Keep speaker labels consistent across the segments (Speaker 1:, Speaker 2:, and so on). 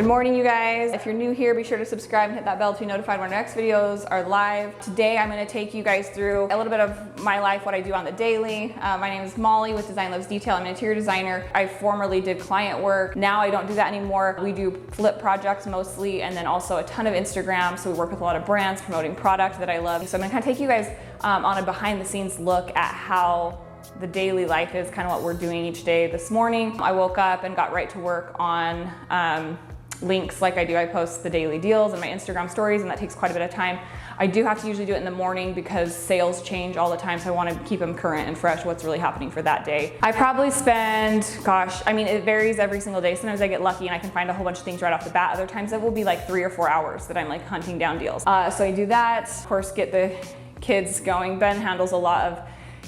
Speaker 1: Good morning, you guys. If you're new here, be sure to subscribe and hit that bell to be notified when our next videos are live. Today, I'm gonna take you guys through a little bit of my life, what I do on the daily. My name is Molly with Design Loves Detail. I'm an interior designer. I formerly did client work. Now I don't do that anymore. We do flip projects mostly, and then also a ton of Instagram. So we work with a lot of brands promoting product that I love. So I'm gonna kind of take you guys on a behind the scenes look at how the daily life is, kind of what we're doing each day. This morning, I woke up and got right to work on links like I do. I post the daily deals in my Instagram stories, and that takes quite a bit of time. I do have to usually do it in the morning because sales change all the time, so I want to keep them current and fresh, what's really happening for that day. I probably spend, gosh, I mean, it varies every single day. Sometimes I get lucky and I can find a whole bunch of things right off the bat. Other times it will be like 3 or 4 hours that I'm like hunting down deals. So I do that, of course, get the kids going. Ben handles a lot of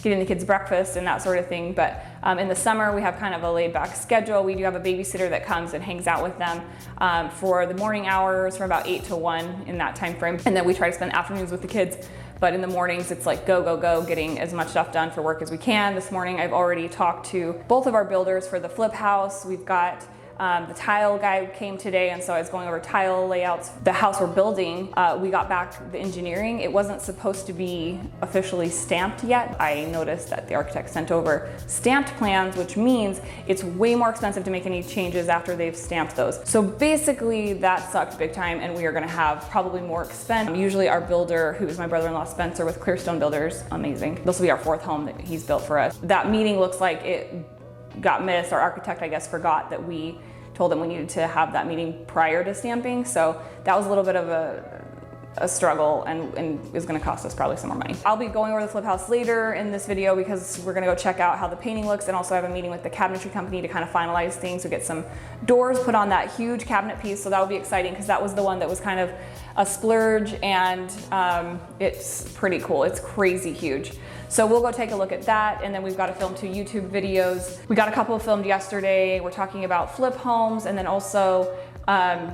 Speaker 1: getting the kids breakfast and that sort of thing. But in the summer, we have kind of a laid back schedule. We do have a babysitter that comes and hangs out with them for the morning hours from about 8 to 1 in that time frame. And then we try to spend afternoons with the kids. But in the mornings, it's like go, go, go, getting as much stuff done for work as we can. This morning, I've already talked to both of our builders for the flip house. We've got the tile guy came today, and so I was going over tile layouts. The house we're building, we got back the engineering. It wasn't supposed to be officially stamped yet. I noticed that the architect sent over stamped plans, which means it's way more expensive to make any changes after they've stamped those. So basically that sucked big time, and we are gonna have probably more expense. Usually our builder, who is my brother-in-law Spencer with Clearstone Builders, amazing. This will be our 4th home that he's built for us. That meeting looks like it got missed. Our architect, I guess, forgot that we told them we needed to have that meeting prior to stamping. So that was a little bit of a struggle and is gonna cost us probably some more money. I'll be going over the flip house later in this video because we're gonna go check out how the painting looks, and also have a meeting with the cabinetry company to kind of finalize things. We get some doors put on that huge cabinet piece, so that will be exciting because that was the one that was kind of a splurge, and it's pretty cool. It's crazy huge. So we'll go take a look at that, and then we've got to film 2 YouTube videos. We got a couple filmed yesterday. We're talking about flip homes, and then also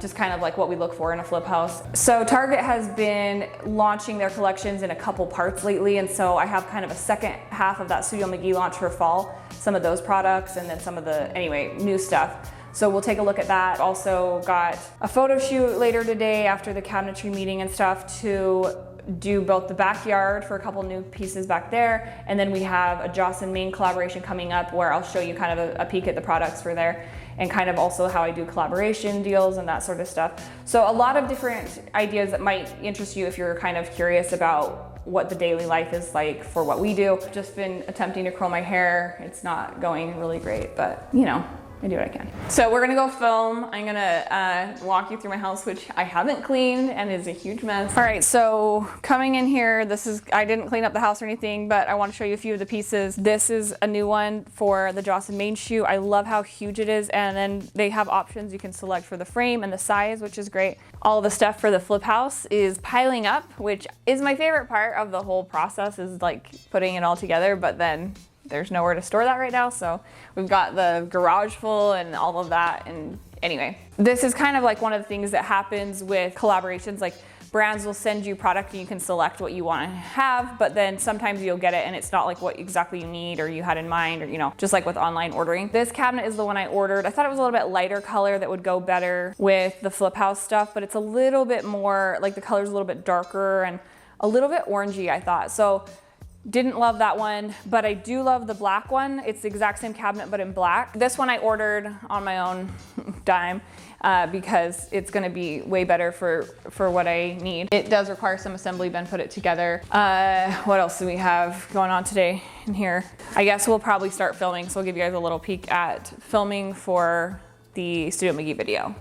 Speaker 1: just kind of like what we look for in a flip house. So Target has been launching their collections in a couple parts lately, and so I have kind of a second half of that Studio McGee launch for fall, some of those products, and then some of the, anyway, new stuff. So we'll take a look at that. Also got a photo shoot later today after the cabinetry meeting and stuff to do both the backyard for a couple new pieces back there, and then we have a Joss & Main collaboration coming up where I'll show you kind of a peek at the products for there, and kind of also how I do collaboration deals and that sort of stuff. So a lot of different ideas that might interest you if you're kind of curious about what the daily life is like for what we do. Just been attempting to curl my hair. It's not going really great, but you know, I do what I can. So we're gonna go film. I'm gonna walk you through my house, which I haven't cleaned and is a huge mess. All right, so coming in here, I didn't clean up the house or anything, but I wanna show you a few of the pieces. This is a new one for the Joss & Main shoe. I love how huge it is, and then they have options you can select for the frame and the size, which is great. All the stuff for the flip house is piling up, which is my favorite part of the whole process, is like putting it all together, but then there's nowhere to store that right now, so we've got the garage full and all of that. And anyway, this is kind of like one of the things that happens with collaborations. Like brands will send you product and you can select what you want to have, but then sometimes you'll get it and it's not like what exactly you need or you had in mind, or you know, just like with online ordering. This cabinet is the one I ordered. I thought it was a little bit lighter color that would go better with the flip house stuff, but it's a little bit more, like the color's a little bit darker and a little bit orangey, I thought. So didn't love that one, but I do love the black one. It's the exact same cabinet, but in black. This one I ordered on my own dime because it's gonna be way better for what I need. It does require some assembly. Ben put it together. What else do we have going on today in here? I guess we'll probably start filming, so I'll give you guys a little peek at filming for the Studio McGee video.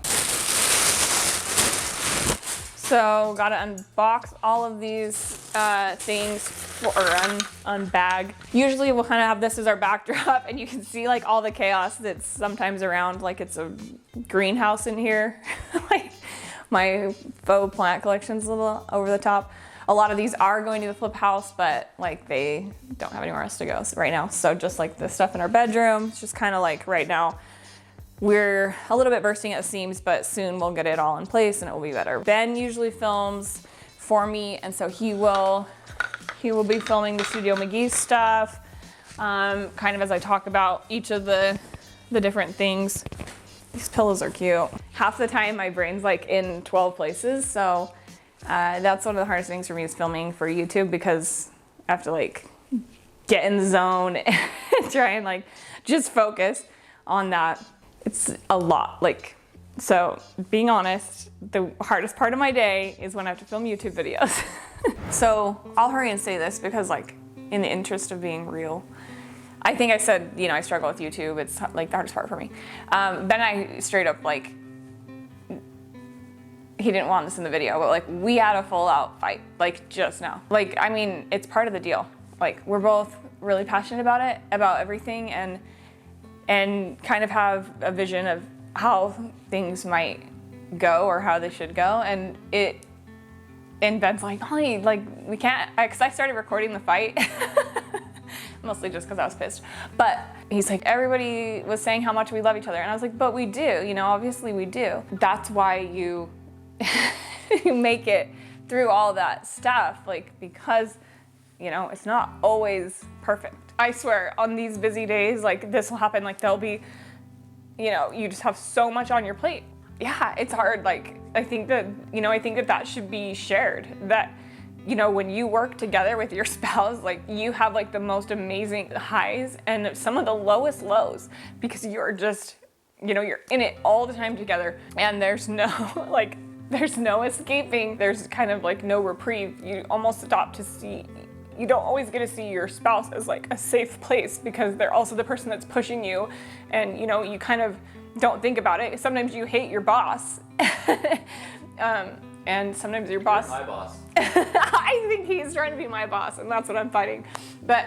Speaker 1: So gotta unbox all of these things or unbag. Usually we'll kind of have this as our backdrop, and you can see like all the chaos that's sometimes around, like it's a greenhouse in here. Like my faux plant collection's a little over the top. A lot of these are going to the flip house, but like they don't have anywhere else to go right now. So just like the stuff in our bedroom, it's just kind of like right now we're a little bit bursting at the seams, but soon we'll get it all in place and it will be better. Ben usually films for me, and so he will be filming the Studio McGee stuff, kind of as I talk about each of the different things These pillows are cute. Half the time my brain's like in 12 places, so that's one of the hardest things for me is filming for YouTube, because I have to like get in the zone and try and like just focus on that. It's a lot, like, so being honest, the hardest part of my day is when I have to film YouTube videos. So I'll hurry and say this because, like, in the interest of being real, I think I said, you know, I struggle with YouTube. It's like the hardest part for me. Ben and I straight up, like, he didn't want this in the video, but like we had a full out fight, like just now. Like, I mean, it's part of the deal. Like, we're both really passionate about it, about everything, and kind of have a vision of how things might go or how they should go. And Ben's like, Molly, like, we can't, because I started recording the fight. Mostly just because I was pissed. But he's like, everybody was saying how much we love each other. And I was like, but we do, you know, obviously we do. That's why you you make it through all that stuff, like, because, you know, it's not always perfect. I swear, on these busy days, like, this will happen, like, there'll be, you know, you just have so much on your plate. Yeah, it's hard. Like, I think that, you know, I think that should be shared, that, you know, when you work together with your spouse, like, you have like the most amazing highs and some of the lowest lows, because you're just, you know, you're in it all the time together, and there's no like, there's no escaping. There's kind of like no reprieve. You almost stop to see, you don't always get to see your spouse as like a safe place, because they're also the person that's pushing you, and, you know, you kind of don't think about it. Sometimes you hate your boss. And sometimes your boss.
Speaker 2: You're my boss.
Speaker 1: I think he's trying to be my boss, and that's what I'm fighting. But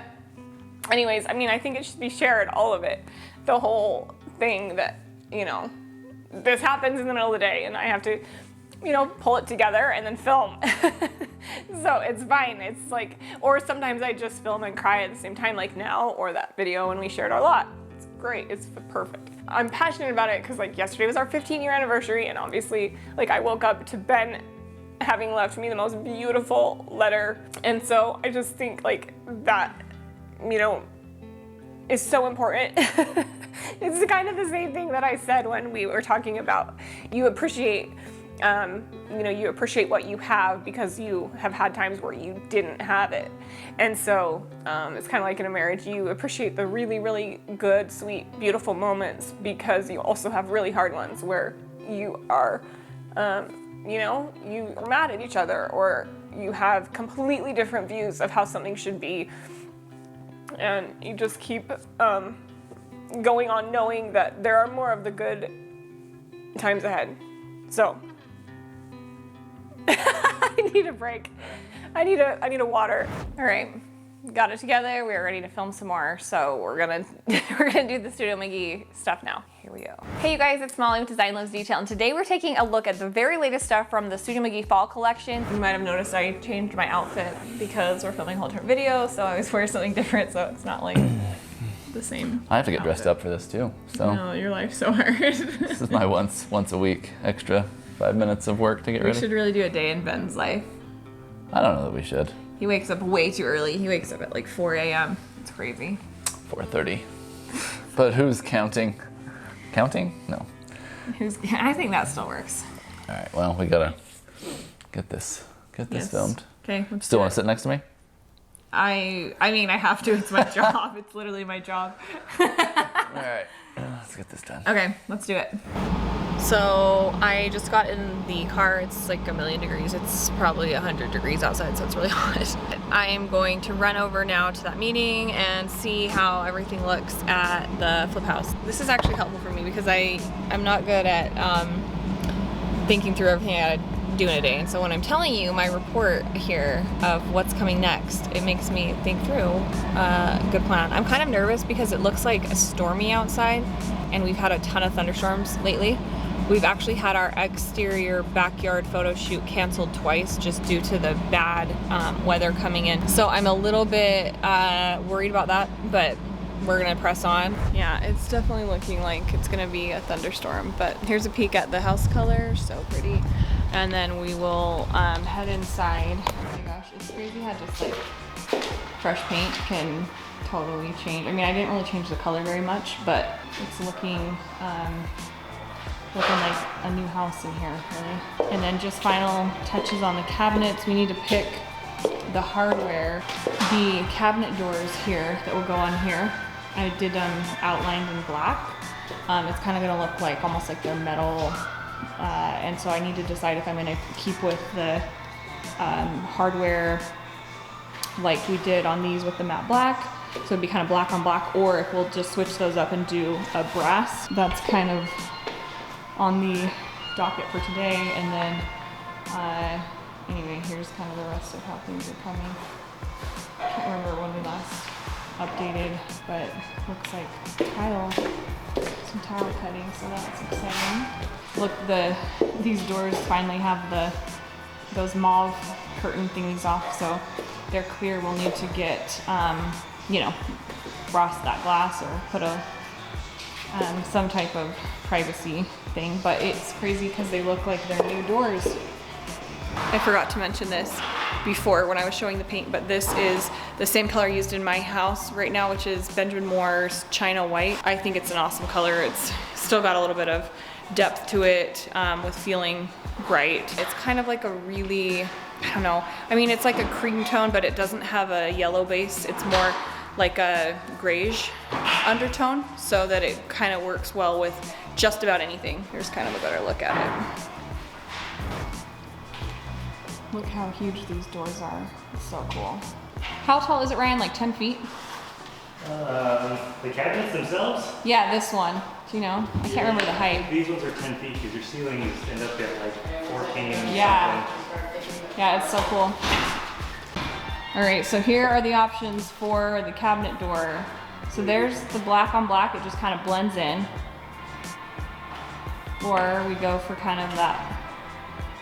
Speaker 1: anyways, I mean, I think it should be shared, all of it. The whole thing that, you know, this happens in the middle of the day and I have to, you know, pull it together and then film. So it's fine. It's like, or sometimes I just film and cry at the same time, like now, or that video when we shared our lot. It's great. It's perfect. I'm passionate about it because, like, yesterday was our 15-year anniversary, and obviously, like, I woke up to Ben having left me the most beautiful letter. And so I just think, like, that, you know, is so important. It's kind of the same thing that I said when we were talking about you appreciate, you know, you appreciate what you have because you have had times where you didn't have it. And so it's kind of like in a marriage, you appreciate the really, really good, sweet, beautiful moments because you also have really hard ones where you are, you know, you are mad at each other, or you have completely different views of how something should be. And you just keep going on knowing that there are more of the good times ahead. So I need a break. I need a water. All right, got it together. We're ready to film some more. So we're gonna do the Studio McGee stuff now. Here we go. Hey you guys, it's Molly with Design Loves Detail, and today we're taking a look at the very latest stuff from the Studio McGee fall collection. You might have noticed I changed my outfit because we're filming a whole different video, so I always wear something different, so it's not like the same.
Speaker 2: I have to get dressed up for this too, so.
Speaker 1: No, your life's so hard.
Speaker 2: This is my once a week extra 5 minutes of work to get ready.
Speaker 1: We should really do a day in Ben's life.
Speaker 2: I don't know that we should.
Speaker 1: He wakes up way too early. He wakes up at like 4 a.m. It's crazy.
Speaker 2: 4:30. But who's counting? Counting? No.
Speaker 1: I think that still works.
Speaker 2: All right, well, we gotta get this filmed.
Speaker 1: Okay.
Speaker 2: Still want to sit next to me?
Speaker 1: I mean, I have to. It's my job. It's literally my job.
Speaker 2: All right, let's get this done.
Speaker 1: Okay, let's do it. So I just got in the car. It's like 1,000,000 degrees. It's probably 100 degrees outside, so it's really hot. I am going to run over now to that meeting and see how everything looks at the flip house. This is actually helpful for me because I'm not good at thinking through everything I gotta do in a day. And so when I'm telling you my report here of what's coming next, it makes me think through a good plan. I'm kind of nervous because it looks like stormy outside, and we've had a ton of thunderstorms lately. We've actually had our exterior backyard photo shoot canceled twice just due to the bad weather coming in. So I'm a little bit worried about that, but we're gonna press on. Yeah, it's definitely looking like it's gonna be a thunderstorm, but here's a peek at the house color, so pretty. And then we will head inside. Oh my gosh, it's crazy how just like fresh paint can totally change. I mean, I didn't really change the color very much, but it's looking looking like a new house in here, really. And then just final touches on the cabinets. We need to pick the hardware. The cabinet doors here that will go on here, I did them outlined in black. It's kind of gonna look like almost like they're metal, and so I need to decide if I'm gonna keep with the hardware like we did on these with the matte black, so it'd be kind of black on black, or if we'll just switch those up and do a brass. That's kind of on the docket for today. And then anyway, here's kind of the rest of how things are coming. Can't remember when we last updated, but looks like some tile cutting, so that's exciting. Look, these doors finally have those mauve curtain thingies off, so they're clear. We'll need to get, you know, frost that glass or put some type of privacy thing, but it's crazy because they look like they're new doors. I forgot to mention this before when I was showing the paint, but this is the same color used in my house right now, which is Benjamin Moore's China White. I think it's an awesome color. It's still got a little bit of depth to it, with feeling bright. It's kind of like a really, I don't know, I mean, it's like a cream tone, but it doesn't have a yellow base. It's more like a grayish undertone, so that it kind of works well with just about anything. Here's kind of a better look at it. Look how huge these doors are. It's so cool. How tall is it, Ryan? Like 10 feet?
Speaker 3: The cabinets themselves?
Speaker 1: Yeah, this one. Do you know? I can't remember the height.
Speaker 3: These ones are 10 feet because your ceilings end up at like 14 something.
Speaker 1: Yeah, it's so cool. All right, so here are the options for the cabinet door. So there's the black on black. It just kind of blends in. Or we go for kind of that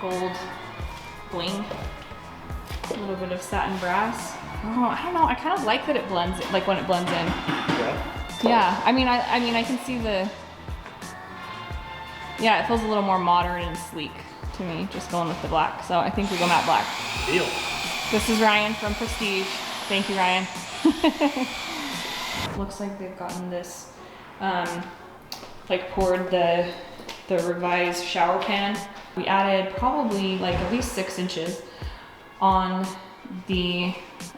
Speaker 1: gold bling. A little bit of satin brass. Oh, I don't know. I kind of like that it blends, like when it blends in.
Speaker 3: Yeah.
Speaker 1: Yeah, I mean, I can see yeah, it feels a little more modern and sleek to me, just going with the black. So I think we go matte black.
Speaker 3: Deal.
Speaker 1: This is Ryan from Prestige. Thank you, Ryan. Looks like they've gotten this, like poured the revised shower pan. We added probably like at least 6 inches on the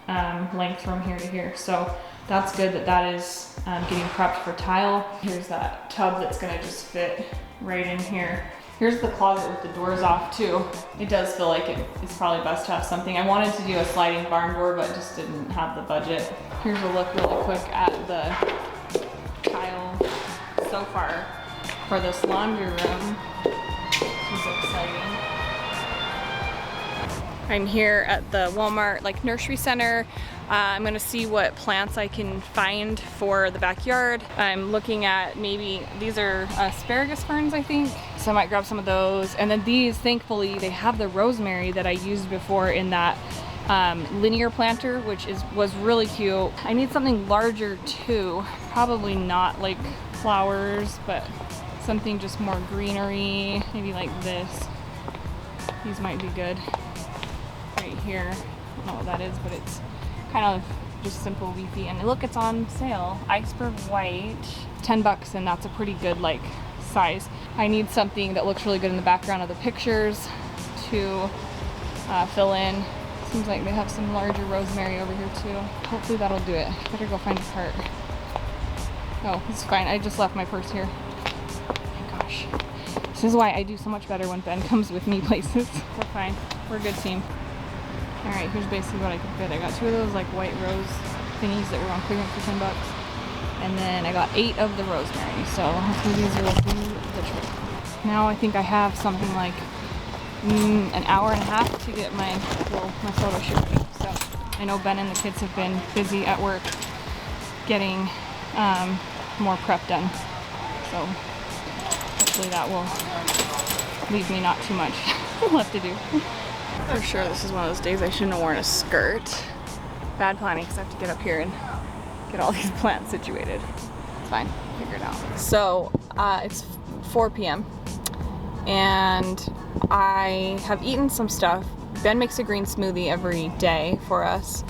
Speaker 1: length from here to here. So that's good that is getting prepped for tile. Here's that tub that's gonna just fit right in here. Here's the closet with the doors off too. It does feel like it's probably best to have something. I wanted to do a sliding barn door, but just didn't have the budget. Here's a look really quick at the tile so far for this laundry room. This is exciting. I'm here at the Walmart like nursery center. I'm gonna see what plants I can find for the backyard. I'm looking at maybe, these are asparagus ferns, I think. So I might grab some of those. And then these, thankfully, they have the rosemary that I used before in that linear planter, which was really cute. I need something larger too. Probably not like flowers, but something just more greenery, maybe like this. These might be good. Right here, I don't know what that is, but it's kind of just simple leafy. And look, it's on sale. Iceberg white, $10, and that's a pretty good like size. I need something that looks really good in the background of the pictures to fill in. Seems like they have some larger rosemary over here too. Hopefully that'll do it. Better go find a cart. Oh, it's fine. I just left my purse here. Oh my gosh. This is why I do so much better when Ben comes with me places. We're fine. We're a good team. All right, here's basically what I could fit. I got 2 of those like white rose thingies that were on clearance for $10. And then I got 8 of the rosemary. So hopefully these will do the trick. Now I think I have something like an hour and a half to get my photo shoot. So I know Ben and the kids have been busy at work getting more prep done. So hopefully that will leave me not too much left to do. For sure, this is one of those days I shouldn't have worn a skirt. Bad planning, because I have to get up here and get all these plants situated. It's fine, figure it out. So it's 4 p.m. and I have eaten some stuff. Ben makes a green smoothie every day for us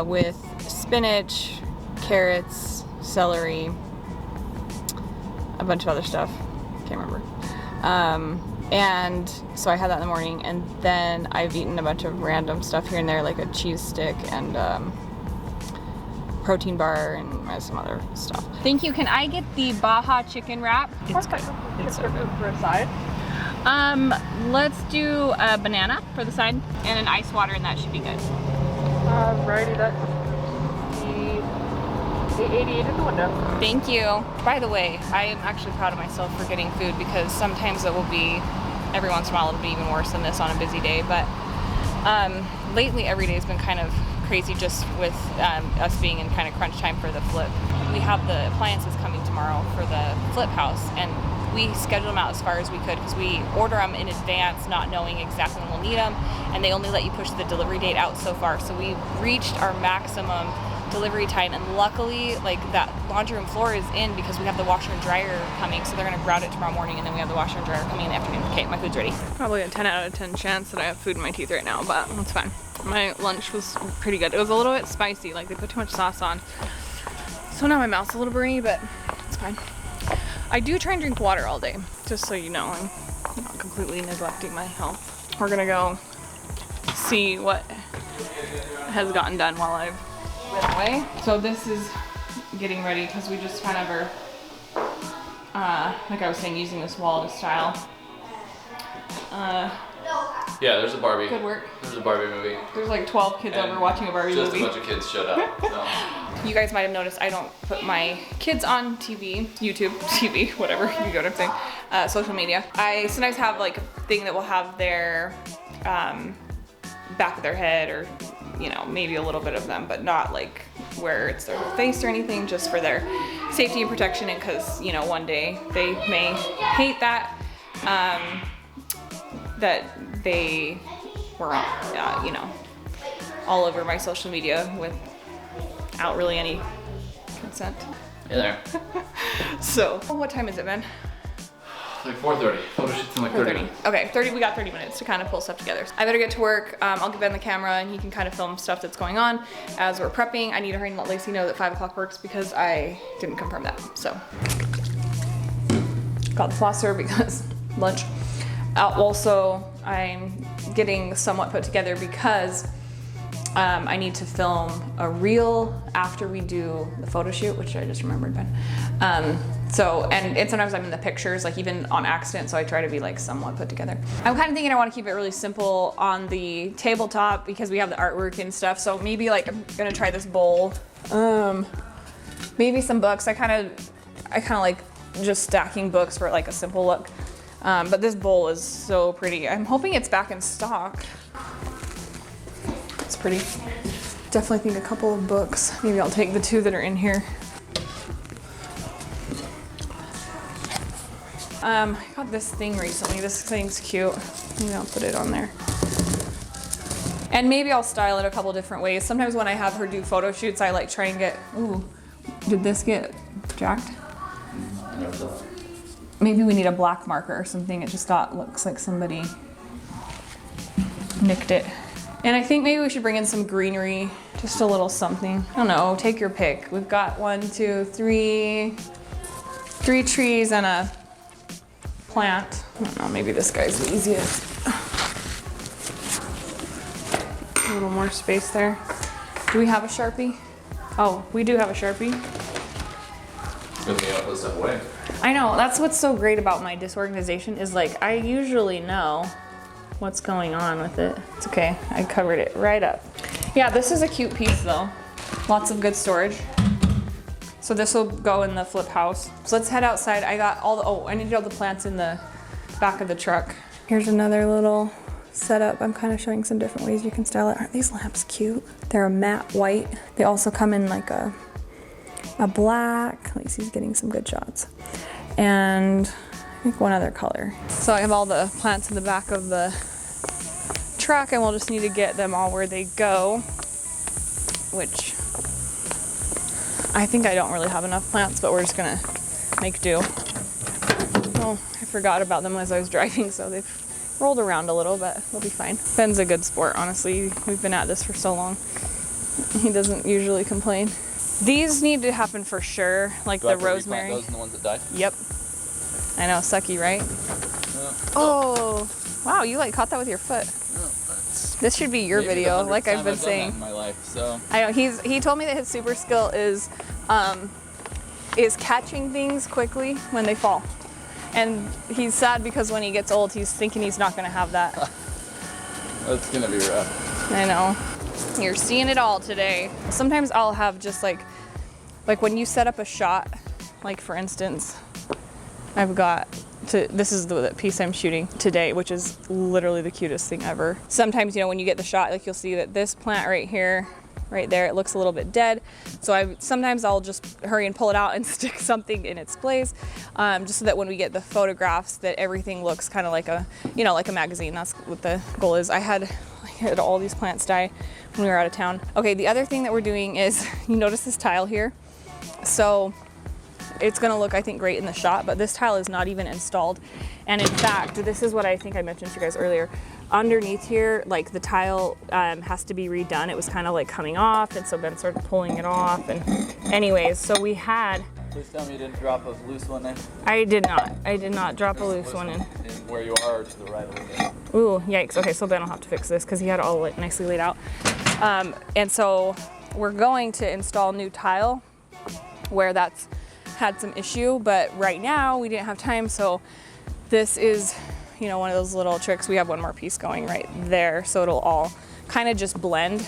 Speaker 1: with spinach, carrots, celery, a bunch of other stuff. Can't remember. And so I had that in the morning, and then I've eaten a bunch of random stuff here and there, like a cheese stick and protein bar and some other stuff. Thank you. Can I get the Baja chicken wrap? It's good. It's so good.
Speaker 4: For a side?
Speaker 1: Let's do a banana for the side and an ice water, and that should be good.
Speaker 4: Alrighty, that's the 88 in the window.
Speaker 1: Thank you. By the way, I am actually proud of myself for getting food, because sometimes it will be, every once in a while it'll be even worse than this on a busy day, but lately every day has been kind of crazy, just with us being in kind of crunch time for the flip. We have the appliances coming tomorrow for the flip house, and we scheduled them out as far as we could because we order them in advance, not knowing exactly when we'll need them, and they only let you push the delivery date out so far. So we reached our maximum delivery time, and luckily, like, that laundry room floor is in because we have the washer and dryer coming, so they're gonna grout it tomorrow morning, and then we have the washer and dryer coming in the afternoon. Okay, my food's ready. Probably a 10 out of 10 chance that I have food in my teeth right now, but that's fine. My lunch was pretty good. It was a little bit spicy, like they put too much sauce on. So now my mouth's a little burny, but it's fine. I do try and drink water all day, just so you know. I'm not completely neglecting my health. We're gonna go see what has gotten done while I've been away. So this is getting ready because we just kind of are, like I was saying, using this wall to style.
Speaker 2: Yeah, there's a Barbie.
Speaker 1: Good work.
Speaker 2: There's a Barbie movie.
Speaker 1: There's like 12 kids
Speaker 2: And
Speaker 1: over watching a Barbie
Speaker 2: just
Speaker 1: movie.
Speaker 2: a bunch of kids showed up. So.
Speaker 1: You guys might have noticed I don't put my kids on TV, YouTube, TV, whatever, you get what I'm saying, social media. I sometimes have like a thing that will have their back of their head, or, you know, maybe a little bit of them, but not like where it's their whole face or anything, just for their safety and protection, and because, you know, one day they may hate that, that they were, you know, all over my social media without really any consent.
Speaker 2: Hey there.
Speaker 1: So, what time is it, Ben?
Speaker 2: Like 4:30. Photo shoot's in like 30 minutes.
Speaker 1: Okay, 30. We got 30 minutes to kind of pull stuff together. I better get to work. I'll give Ben the camera, and he can kind of film stuff that's going on as we're prepping. I need to hurry and let Lacey know that 5 o'clock works because I didn't confirm that. So, got the flosser because lunch. Also, I'm getting somewhat put together because I need to film a reel after we do the photo shoot, which I just remembered, Ben. And sometimes I'm in the pictures, like even on accident, so I try to be like somewhat put together. I'm kind of thinking I want to keep it really simple on the tabletop because we have the artwork and stuff, so maybe like I'm gonna try this bowl. Maybe some books. I kind of like just stacking books for like a simple look. But this bowl is so pretty. I'm hoping it's back in stock. It's pretty. Definitely think a couple of books. Maybe I'll take the 2 that are in here. I got this thing recently. This thing's cute. Maybe I'll put it on there. And maybe I'll style it a couple different ways. Sometimes when I have her do photo shoots, I like try and get, ooh, did this get jacked? Maybe we need a black marker or something. It just looks like somebody nicked it. And I think maybe we should bring in some greenery, just a little something. I don't know, take your pick. We've got 1, 2, 3 trees and a plant. I don't know, maybe this guy's the easiest. A little more space there. Do we have a Sharpie? Oh, we do have a Sharpie.
Speaker 2: Good thing I put stuff away.
Speaker 1: I know, that's what's so great about my disorganization is like, I usually know what's going on with it. It's okay, I covered it right up. Yeah, this is a cute piece though. Lots of good storage. So this will go in the flip house. So let's head outside. I got I needed all the plants in the back of the truck. Here's another little setup. I'm kind of showing some different ways you can style it. Aren't these lamps cute? They're a matte white. They also come in like a black. Lacey's getting some good shots. And I think one other color. So I have all the plants in the back of the truck, and we'll just need to get them all where they go, which I think I don't really have enough plants, but we're just gonna make do. Oh, I forgot about them as I was driving, so they've rolled around a little, but we'll be fine. Ben's a good sport, honestly. We've been at this for so long. He doesn't usually complain. These need to happen for sure, like the rosemary.
Speaker 2: Those and the ones that died?
Speaker 1: Yep. I know, sucky, right? Oh, wow, you like caught that with your foot. This should be your video, like I've been saying.
Speaker 2: In my life, so.
Speaker 1: I know, he told me that his super skill is catching things quickly when they fall. And he's sad because when he gets old, he's thinking he's not gonna have that.
Speaker 2: That's gonna be rough.
Speaker 1: I know. You're seeing it all today. Sometimes I'll have just like when you set up a shot, like for instance, this is the piece I'm shooting today, which is literally the cutest thing ever. Sometimes, you know, when you get the shot, like you'll see that this plant right here, right there, it looks a little bit dead. So sometimes I'll just hurry and pull it out and stick something in its place, just so that when we get the photographs that everything looks kind of like a, you know, like a magazine. That's what the goal is. I had all these plants die when we were out of town. Okay, the other thing that we're doing is, you notice this tile here? So it's gonna look, I think, great in the shot, but this tile is not even installed. And in fact, this is what I think I mentioned to you guys earlier. Underneath here, like the tile has to be redone. It was kind of like coming off, and so Ben started pulling it off. And anyways, so we had.
Speaker 2: Please tell me you didn't drop a loose one there.
Speaker 1: I did not drop a loose one in.
Speaker 2: Where you are, or to the right a little bit.
Speaker 1: Ooh, yikes. Okay, so Ben will have to fix this because he had it all nicely laid out. And so we're going to install new tile where that's had some issue, but right now we didn't have time. So this is, you know, one of those little tricks. We have one more piece going right there, so it'll all kind of just blend.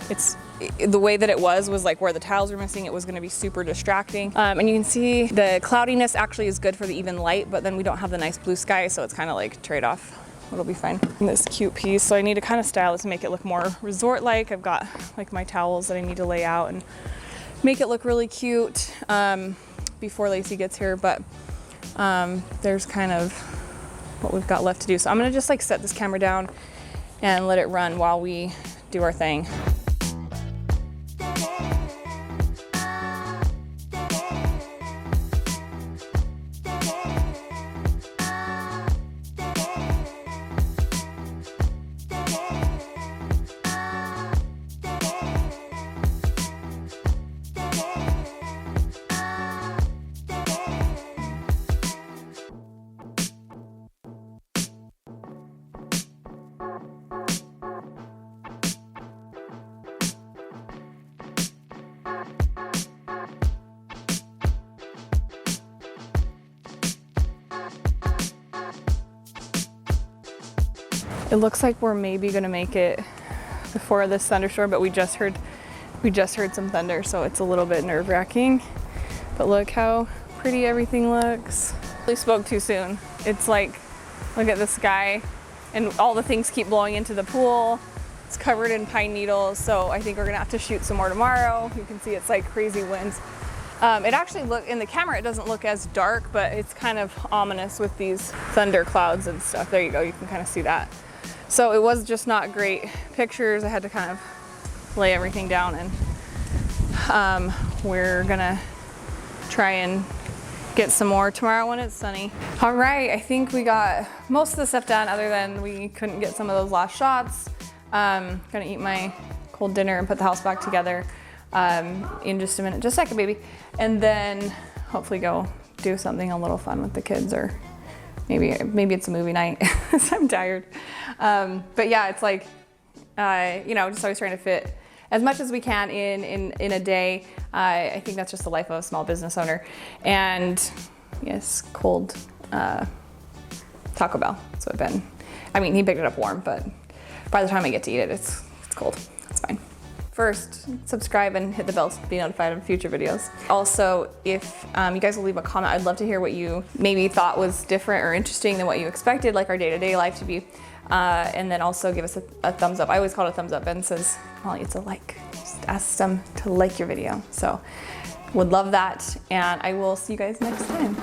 Speaker 1: It's the way that it was like where the tiles were missing, it was going to be super distracting. And you can see the cloudiness actually is good for the even light, but then we don't have the nice blue sky, so it's kind of like trade-off. It'll be fine. And this cute piece, so I need to kind of style it to make it look more resort-like. I've got like my towels that I need to lay out and make it look really cute before Lacey gets here, but there's kind of what we've got left to do. So I'm gonna just like set this camera down and let it run while we do our thing. It looks like we're maybe gonna make it before this thunderstorm, but we just heard some thunder, so it's a little bit nerve-wracking. But look how pretty everything looks. We spoke too soon. It's like, look at the sky, and all the things keep blowing into the pool. It's covered in pine needles, so I think we're gonna have to shoot some more tomorrow. You can see it's like crazy winds. It actually in the camera, it doesn't look as dark, but it's kind of ominous with these thunder clouds and stuff. There you go, you can kind of see that. So it was just not great pictures. I had to kind of lay everything down, and we're gonna try and get some more tomorrow when it's sunny. All right, I think we got most of the stuff done, other than we couldn't get some of those last shots. Gonna eat my cold dinner and put the house back together in just a minute. Just a second, baby. And then hopefully go do something a little fun with the kids, or maybe it's a movie night. I'm tired. But yeah, it's like, you know, just always trying to fit as much as we can in a day. I think that's just the life of a small business owner. And yes, cold Taco Bell. That's what Ben, I mean, he picked it up warm, but by the time I get to eat it, it's cold. It's fine. First, subscribe and hit the bell to be notified of future videos. Also, if you guys will leave a comment, I'd love to hear what you maybe thought was different or interesting than what you expected, like our day-to-day life to be. And then also give us a thumbs up. I always call it a thumbs up. Ben says, Molly, it's a like. Just ask them to like your video. So would love that. And I will see you guys next time.